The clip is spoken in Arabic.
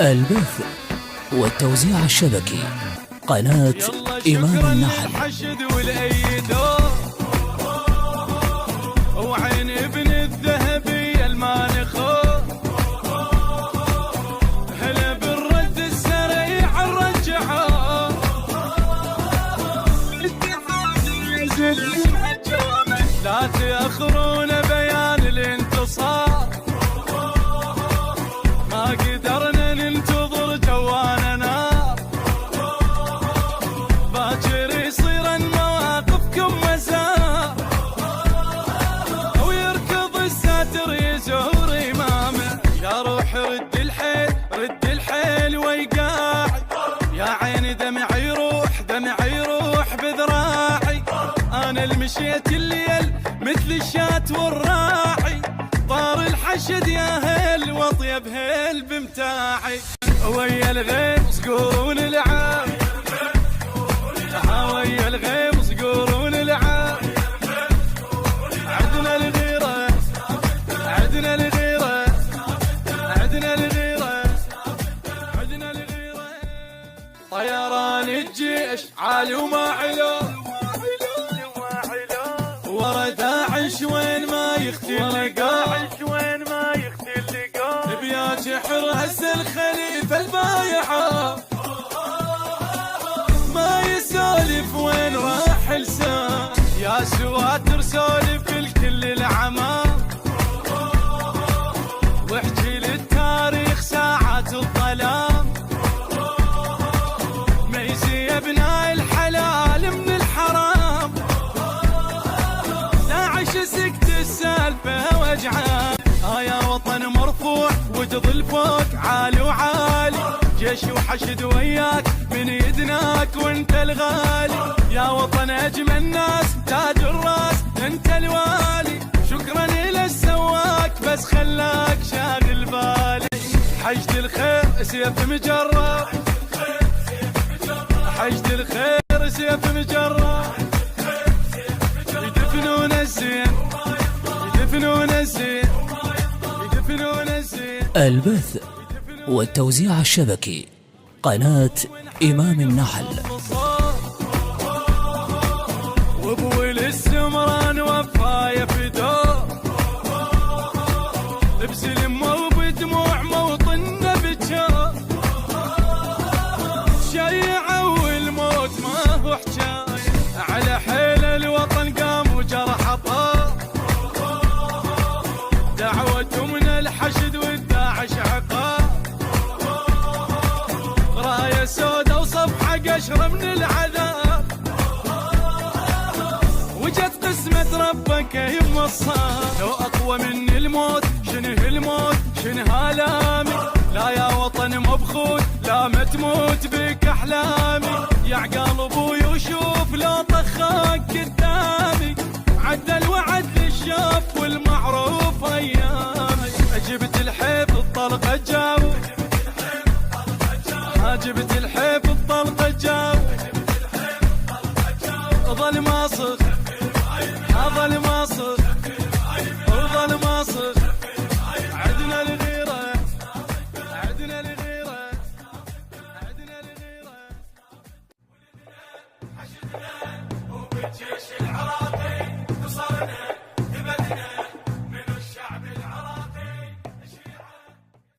البث والتوزيع الشبكي قناة إمام النحل. وعين ابن الذهبي المانخو هلا بالرد السريع الرجعه لا تأخرون بيان الانتصار ما قدرنا ننتظر جوانا نار باكر يصير مواقفكم مسار ويركض الساتر يزور إمامه يا روح رد الحيل ويقاعد يا عين دمعي يروح بذراعي أنا المشيت الليل مثل الشات والراعي طار الحشد يا هيل واطيب هيل بمتاعي ويا الغيم صقورون العاب ويا الغيم صقورون العاب عدنا الغيرة عدنا الغيرة عدنا الغيرة عدنا الغيرة طيران الجيش عالي وما علو ورا داعش وين ما يختل لقاه بيات حرس الخليفة البايعة ما يسولف وين راح لسان يا سواتر سولف الكل العمى واحكي للتاريخ ساعات الظلام ميزي يا ابناء الحلال من الحرام سكت السالفة وجعان يا وطن مرفوع وتظل فوق عالي وعالي جيش وحشد وياك من يدناك وانت الغالي يا وطن اجمل ناس تاج الراس انت الوالي شكرا الى السواك بس خلاك شاغل بالي حشد الخير سيف مجرب حشد الخير سيف مجرب يدفنون الزين يدفنون الزين يدفنون الزين. البث والتوزيع الشبكي قناة إمام النحل. وابوي السمران وفايا فداه بسلمه وبدموع موطننا بجاه شيعه والموت ما هو حجايه على حيل الوطن قام وجرح طار دعوته من الحشد والداعش عقاب رايه سودا وصفحه قشره من العذاب وجت قسمه ربك يما الصار لو اقوى من الموت شنه الموت شنه الامي لا يا وطن مبخوت لا ما تموت بك احلامي يا عقال ابوي وشوف لو طخاك قدامي عدى الوعد للشاف والمعروف ايام